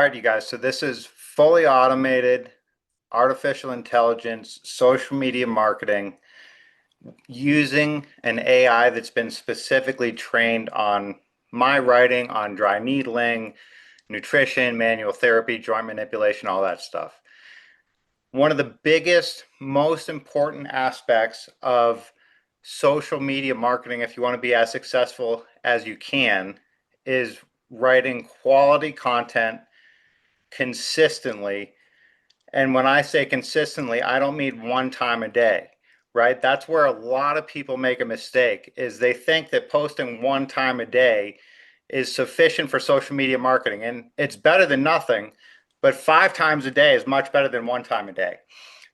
right, you guys. So this is fully automated artificial intelligence, social media marketing using an AI that's been specifically trained on my writing, on dry needling, nutrition, manual therapy, joint manipulation, all that stuff. One of the biggest, most important aspects of social media marketing, if you want to be as successful as you can, is writing quality content consistently. And when I say consistently, I don't mean one time a day, right? That's where a lot of people make a mistake, is they think that posting one time a day is sufficient for social media marketing. And it's better than nothing, but 5 times a day is much better than one time a day.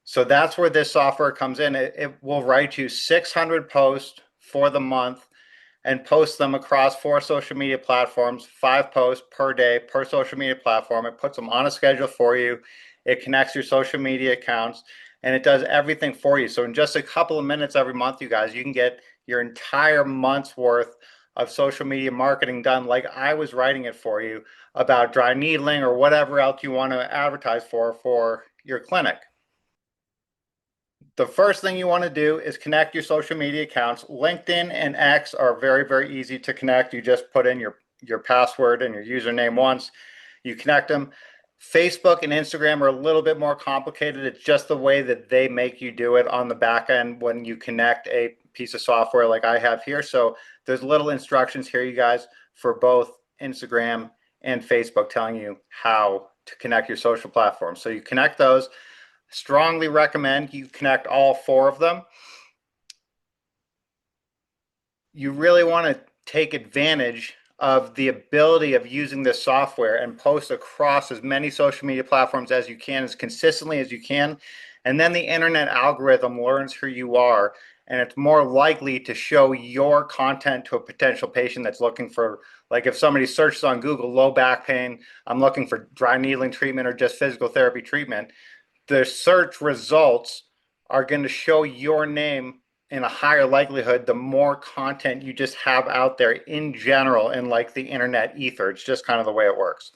So that's where this software comes in. It will write you 600 posts for the month and post them across 4 social media platforms, 5 posts per day per social media platform. It puts them on a schedule for you. It connects your social media accounts and it does everything for you. So in just a couple of minutes every month, you guys, you can get your entire month's worth of social media marketing done like I was writing it for you about dry needling or whatever else you want to advertise for your clinic. The first thing you want to do is connect your social media accounts. LinkedIn and X are very, very easy to connect. You just put in your password and your username once. You connect them. Facebook and Instagram are a little bit more complicated. It's just the way that they make you do it on the back end when you connect a piece of software like I have here. So there's little instructions here, you guys, for both Instagram and Facebook telling you how to connect your social platforms. So you connect those. Strongly recommend you connect all 4 of them. You really want to take advantage of the ability of using this software and post across as many social media platforms as you can, as consistently as you can. And then the internet algorithm learns who you are, and it's more likely to show your content to a potential patient that's looking for, like if somebody searches on Google, low back pain, I'm looking for dry needling treatment or just physical therapy treatment, the search results are going to show your name in a higher likelihood the more content you just have out there in general in like the internet ether. It's just kind of the way it works.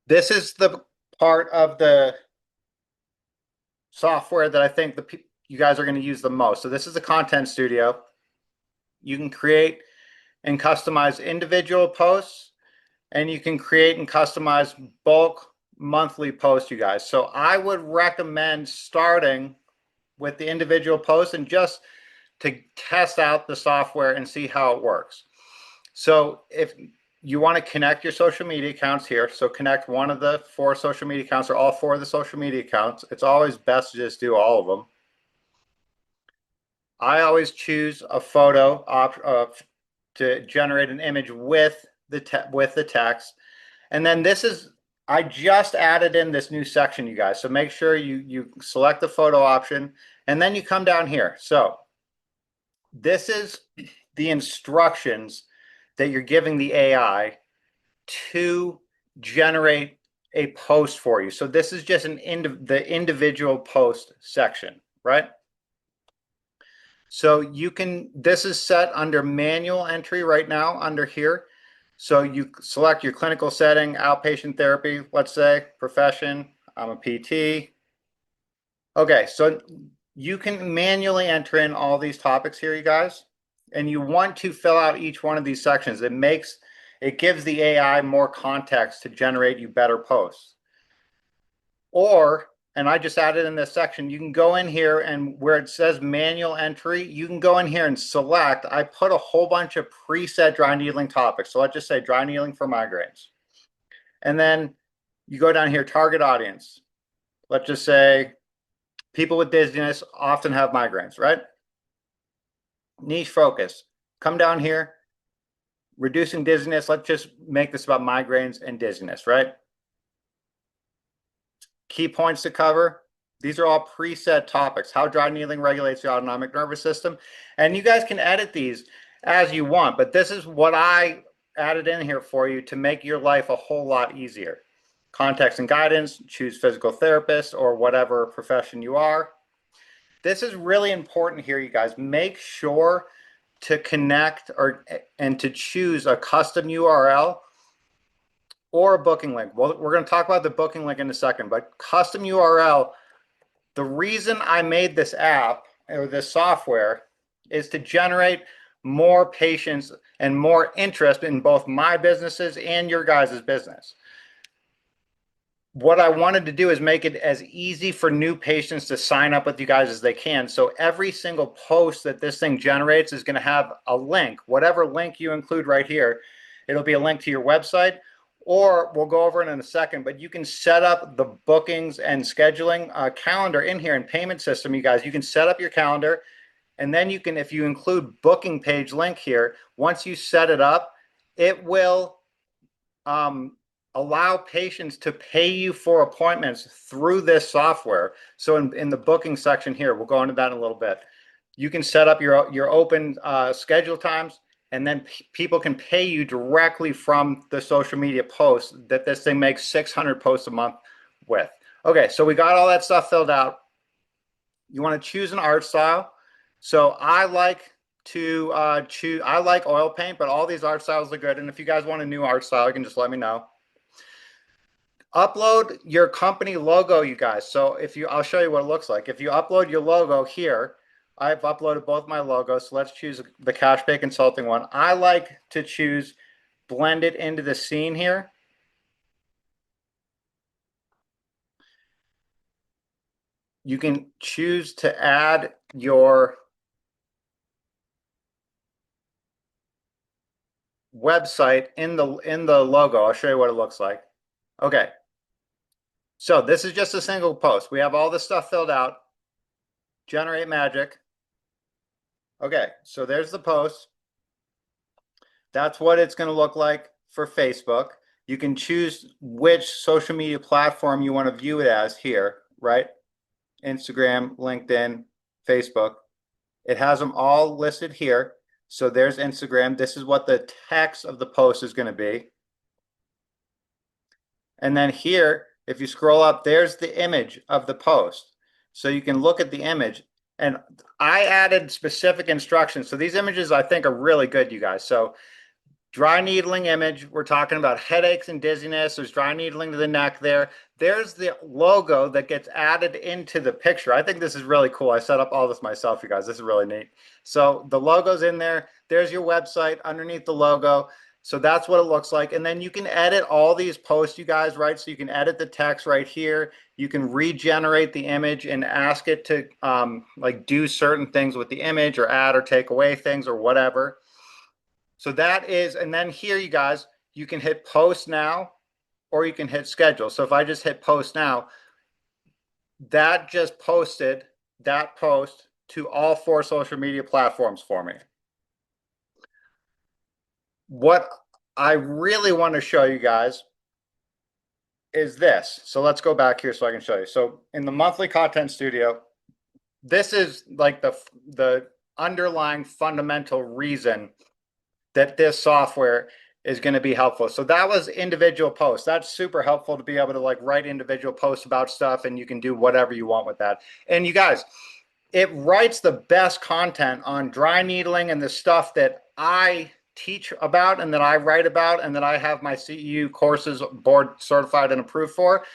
This is the part of the software that I think you guys are going to use the most. So this is the content studio. You can create and customize individual posts, and you can create and customize bulk monthly posts, you guys. So I would recommend starting with the individual posts and just to test out the software and see how it works. So if you want to connect your social media accounts here, so connect one of the 4 social media accounts or all 4 of the social media accounts. It's always best to just do all of them. I always choose a photo to generate an image with the text. And then this is, I just added in this new section, you guys. So make sure you select the photo option and then you come down here. So this is the instructions that you're giving the AI to generate a post for you. So this is just the individual post section, right? So you can, this is set under manual entry right now under here. So you select your clinical setting, outpatient therapy, let's say, profession, I'm a PT. Okay, so you can manually enter in all these topics here, you guys, and you want to fill out each one of these sections. It gives the AI more context to generate you better posts. Or, and I just added in this section, you can go in here and where it says manual entry, you can go in here and select. I put a whole bunch of preset dry needling topics. So let's just say dry needling for migraines. And then you go down here, target audience. Let's just say people with dizziness often have migraines, right? Niche focus. Come down here, reducing dizziness. Let's just make this about migraines and dizziness, right? Key points to cover. These are all preset topics. How dry needling regulates the autonomic nervous system. And you guys can edit these as you want, but this is what I added in here for you to make your life a whole lot easier. Context and guidance, choose physical therapist or whatever profession you are. This is really important here, you guys. Make sure to connect and to choose a custom URL or a booking link. Well, we're going to talk about the booking link in a second, but custom URL, the reason I made this app or this software is to generate more patients and more interest in both my businesses and your guys' business. What I wanted to do is make it as easy for new patients to sign up with you guys as they can. So every single post that this thing generates is going to have a link, whatever link you include right here. It'll be a link to your website, or we'll go over it in a second, but you can set up the bookings and scheduling calendar in here and payment system, you guys. You can set up your calendar, and then you can, if you include booking page link here, once you set it up, it will allow patients to pay you for appointments through this software. So in the booking section here, we'll go into that in a little bit. You can set up your open schedule times, and then people can pay you directly from the social media posts that this thing makes 600 posts a month with. Okay, so we got all that stuff filled out. You want to choose an art style. So I like to I like oil paint, but all these art styles are good. And if you guys want a new art style, you can just let me know. Upload your company logo, you guys. So I'll show you what it looks like. If you upload your logo here, I've uploaded both my logos. So let's choose the Cash Pay Consulting one. I like to choose blend it into the scene here. You can choose to add your website in the logo. I'll show you what it looks like. Okay. So this is just a single post. We have all this stuff filled out. Generate magic. Okay, so there's the post. That's what it's going to look like for Facebook. You can choose which social media platform you want to view it as here, right? Instagram, LinkedIn, Facebook. It has them all listed here. So there's Instagram. This is what the text of the post is going to be. And then here, if you scroll up, there's the image of the post. So you can look at the image. And I added specific instructions. So these images I think are really good, you guys. So dry needling image, we're talking about headaches and dizziness. There's dry needling to the neck there. There's the logo that gets added into the picture. I think this is really cool. I set up all this myself, you guys. This is really neat. So the logo's in there. There's your website underneath the logo. So that's what it looks like. And then you can edit all these posts, you guys, right? So you can edit the text right here. You can regenerate the image and ask it to like do certain things with the image or add or take away things or whatever. So that is, and then here, you guys, you can hit post now or you can hit schedule. So if I just hit post now, that just posted that post to all 4 social media platforms for me. What I really want to show you guys is this. So let's go back here so I can show you. So in the monthly content studio, this is like the underlying fundamental reason that this software is going to be helpful. So that was individual posts. That's super helpful to be able to like write individual posts about stuff, and you can do whatever you want with that. And you guys, it writes the best content on dry needling and the stuff that I teach about and that I write about and that I have my CEU courses board certified and approved for,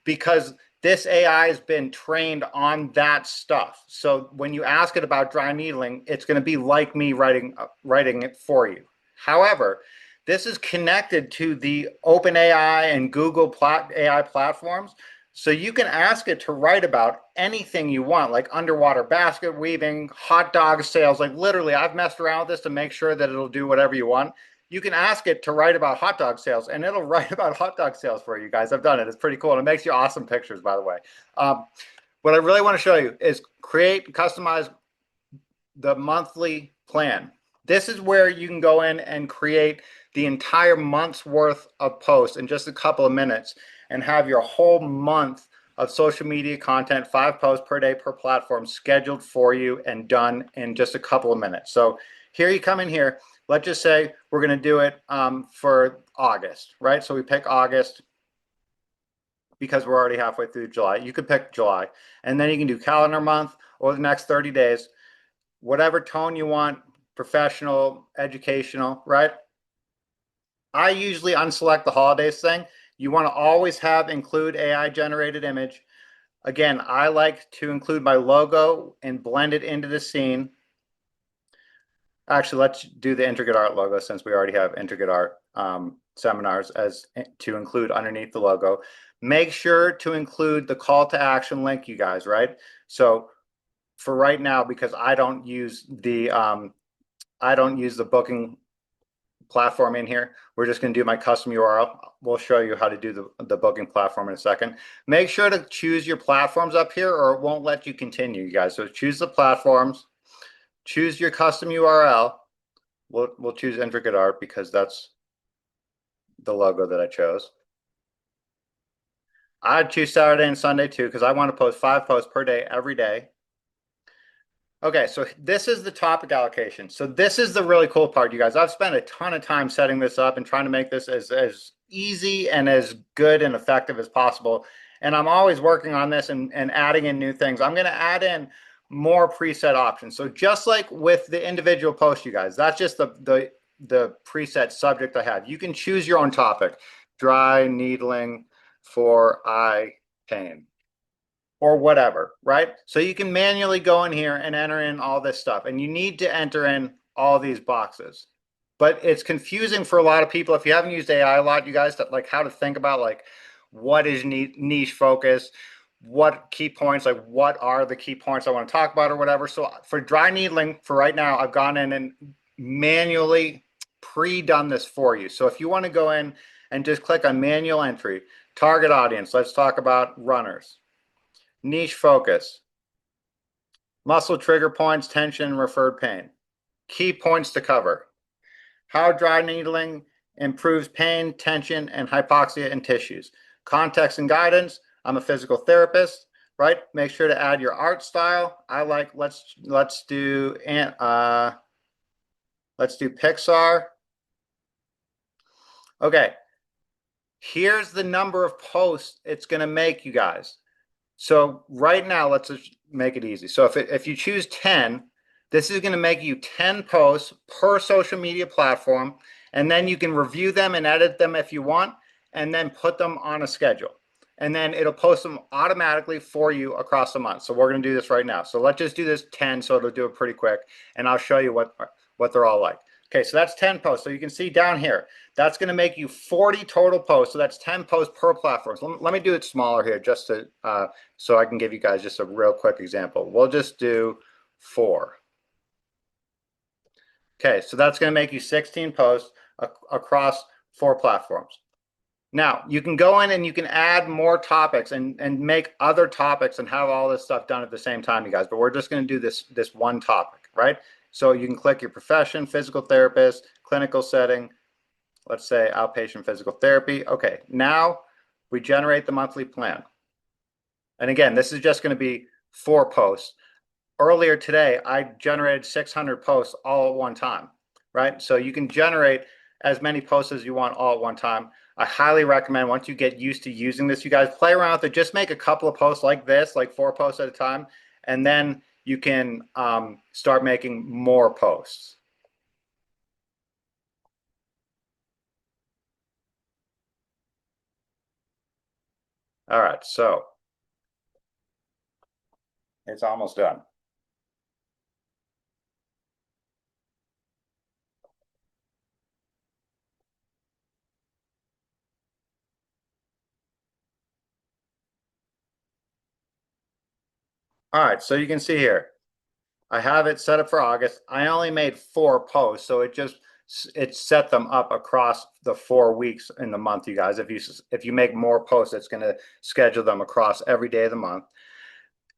because this AI has been trained on that stuff. So when you ask it about dry needling, it's going to be like me writing it for you. However, this is connected to the OpenAI and Google AI platforms. So you can ask it to write about anything you want, like underwater basket weaving, hot dog sales. Like literally, I've messed around with this to make sure that it'll do whatever you want. You can ask it to write about hot dog sales, and it'll write about hot dog sales for you guys. I've done it. It's pretty cool. And it makes you awesome pictures, by the way. What I really want to show you is create, customize the monthly plan. This is where you can go in and create the entire month's worth of posts in just a couple of minutes and have your whole month of social media content, 5 posts per day per platform, scheduled for you and done in just a couple of minutes. So here you come in here. Let's just say we're going to do it for August, right? So we pick August because we're already halfway through July. You could pick July, and then you can do calendar month or the next 30 days, whatever tone you want, professional, educational, right? I usually unselect the holidays thing. You want to always have include AI generated image. Again, I like to include my logo and blend it into the scene. Actually, let's do the Intricate Art logo since we already have Intricate Art seminars as to include underneath the logo. Make sure to include the call to action link, you guys, right? So for right now, because I don't use the booking platform in here. We're just going to do my custom URL. We'll show you how to do the booking platform in a second. Make sure to choose your platforms up here or it won't let you continue, you guys. So choose the platforms, choose your custom URL. We'll choose Intricate Art because that's the logo that I chose. I'd choose Saturday and Sunday too because I want to post 5 posts per day every day. Okay, so this is the topic allocation. So this is the really cool part, you guys. I've spent a ton of time setting this up and trying to make this as easy and as good and effective as possible. And I'm always working on this and adding in new things. I'm going to add in more preset options. So just like with the individual post, you guys, that's just the preset subject I have. You can choose your own topic. Dry needling for eye pain or whatever, right? So you can manually go in here and enter in all this stuff, and you need to enter in all these boxes. But it's confusing for a lot of people. If you haven't used AI a lot, you guys, like how to think about like what is niche focus, what key points, like what are the key points I want to talk about or whatever. So for dry needling, for right now, I've gone in and manually pre-done this for you. So if you want to go in and just click on manual entry, target audience, let's talk about runners. Niche focus, muscle trigger points, tension, referred pain. Key points to cover. How dry needling improves pain, tension, and hypoxia in tissues. Context and guidance. I'm a physical therapist, right? Make sure to add your art style. I like, let's do Pixar. Okay. Here's the number of posts it's going to make, you guys. So right now, let's just make it easy. So if you choose 10, this is going to make you 10 posts per social media platform, and then you can review them and edit them if you want, and then put them on a schedule. And then it'll post them automatically for you across the month. So we're going to do this right now. So let's just do this 10, so it'll do it pretty quick, and I'll show you what they're all like. Okay, so that's 10 posts. So you can see down here, that's going to make you 40 total posts. So that's 10 posts per platform. So let me do it smaller here just to so I can give you guys just a real quick example. We'll just do 4. Okay, so that's going to make you 16 posts across 4 platforms. Now, you can go in and you can add more topics and make other topics and have all this stuff done at the same time, you guys. But we're just going to do this one topic, right? So you can click your profession, physical therapist, clinical setting, let's say outpatient physical therapy. Okay, now we generate the monthly plan. And again, this is just going to be 4 posts. Earlier today, I generated 600 posts all at one time, right? So you can generate as many posts as you want all at one time. I highly recommend once you get used to using this, you guys play around with it. Just make a couple of posts like this, like 4 posts at a time, and then you can start making more posts. All right, so it's almost done. All right, so you can see here, I have it set up for August. I only made 4 posts, so it set them up across the 4 weeks in the month, you guys. If you make more posts, it's going to schedule them across every day of the month.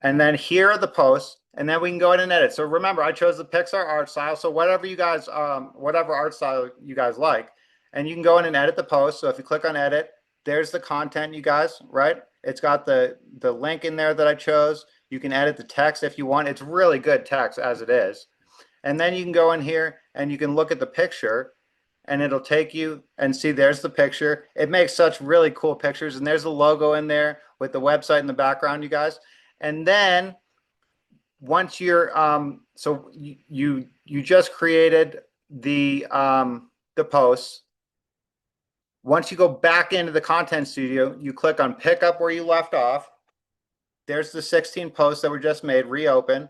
And then here are the posts, and then we can go in and edit. So remember, I chose the Pixar art style. So whatever you guys, whatever art style you guys like, and you can go in and edit the post. So if you click on edit, there's the content, you guys, right? It's got the link in there that I chose. You can edit the text if you want. It's really good text as it is. And then you can go in here and you can look at the picture and it'll take you and see there's the picture. It makes such really cool pictures. And there's the logo in there with the website in the background, you guys. And then once you're so you just created the posts, Once you go back into the content studio, you click on pick up where you left off. There's the 16 posts that were just made, reopen.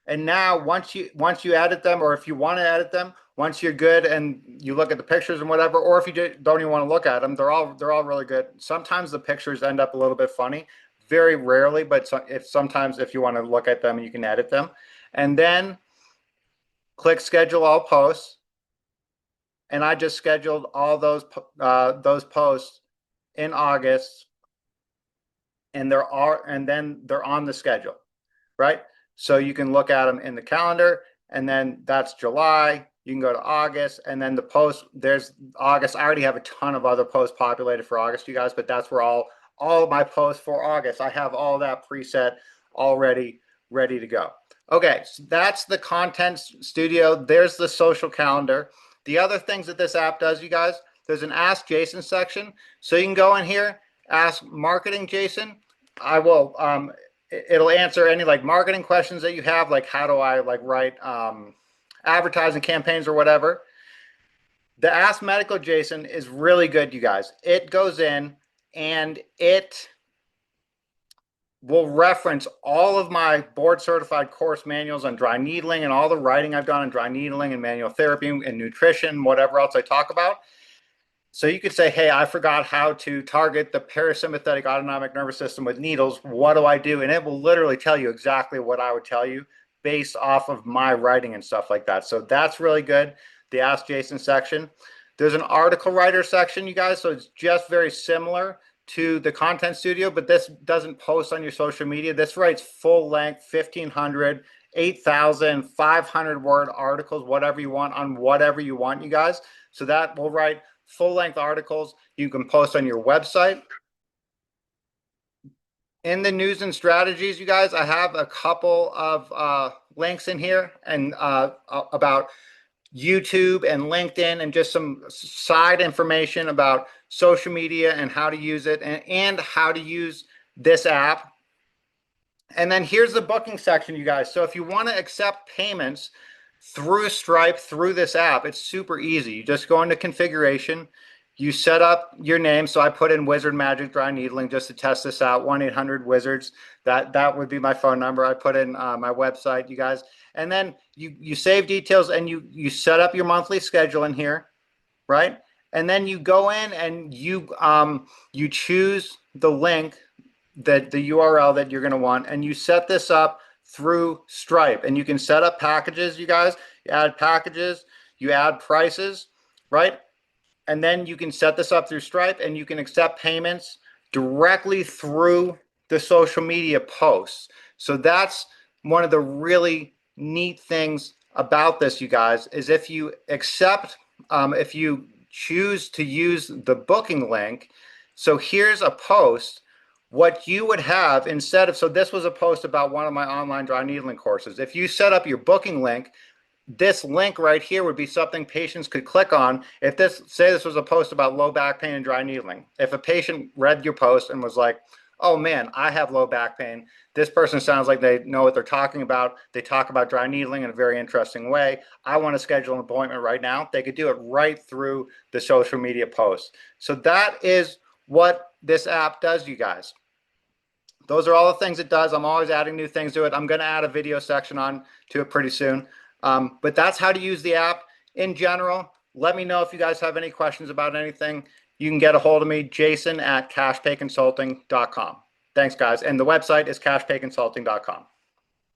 And now once you edit them, or if you want to edit them, once you're good and you look at the pictures and whatever, or if you don't even want to look at them, they're all really good. Sometimes the pictures end up a little bit funny, very rarely, but sometimes if you want to look at them, you can edit them. And then click schedule all posts. And I just scheduled all those posts in August, and then they're on the schedule, right? So you can look at them in the calendar, and then that's July. You can go to August, and then the post, there's August. I already have a ton of other posts populated for August, you guys, but that's where all of my posts for August. I have all that preset already ready to go. Okay, so that's the content studio. There's the social calendar. The other things that this app does, you guys, there's an Ask Jason section. So you can go in here, ask Marketing Jason. I will, it'll answer any like marketing questions that you have, like how do I like write advertising campaigns or whatever. The Ask Medical Jason is really good, you guys. It goes in and it will reference all of my board certified course manuals on dry needling and all the writing I've done on dry needling and manual therapy and nutrition, whatever else I talk about. So you could say, hey, I forgot how to target the parasympathetic autonomic nervous system with needles. What do I do? And it will literally tell you exactly what I would tell you based off of my writing and stuff like that. So that's really good. The Ask Jason section. There's an article writer section, you guys. So it's just very similar to the content studio, but this doesn't post on your social media. This writes full length, 1,500, 8,000, 500 word articles, whatever you want on whatever you want, you guys. So that will write full length articles you can post on your website. In the news and strategies, you guys, I have a couple of links in here and about YouTube and LinkedIn and just some side information about social media and how to use it and how to use this app. And then here's the booking section, you guys. So if you want to accept payments through Stripe, through this app, it's super easy. You just go into configuration, you set up your name. So I put in Wizard Magic Dry Needling just to test this out, 1-800-WIZARDS. That would be my phone number. I put in my website, you guys. And then you save details and you set up your monthly schedule in here, right? And then you go in and you choose the link, that the URL that you're going to want, and you set this up through Stripe. And you can set up packages, you guys. You add packages, you add prices, right? And then you can set this up through Stripe and you can accept payments directly through the social media posts. So that's one of the really neat things about this, you guys, is if you accept, if you choose to use the booking link. So here's a post. What you would have instead of, so this was a post about one of my online dry needling courses. If you set up your booking link, this link right here would be something patients could click on. If say this was a post about low back pain and dry needling. If a patient read your post and was like, oh man, I have low back pain. This person sounds like they know what they're talking about. They talk about dry needling in a very interesting way. I want to schedule an appointment right now. They could do it right through the social media post. So that is what this app does, you guys. Those are all the things it does. I'm always adding new things to it. I'm going to add a video section on to it pretty soon. But that's how to use the app in general. Let me know if you guys have any questions about anything. You can get a hold of me, Jason at cashpayconsulting.com. Thanks, guys. And the website is cashpayconsulting.com.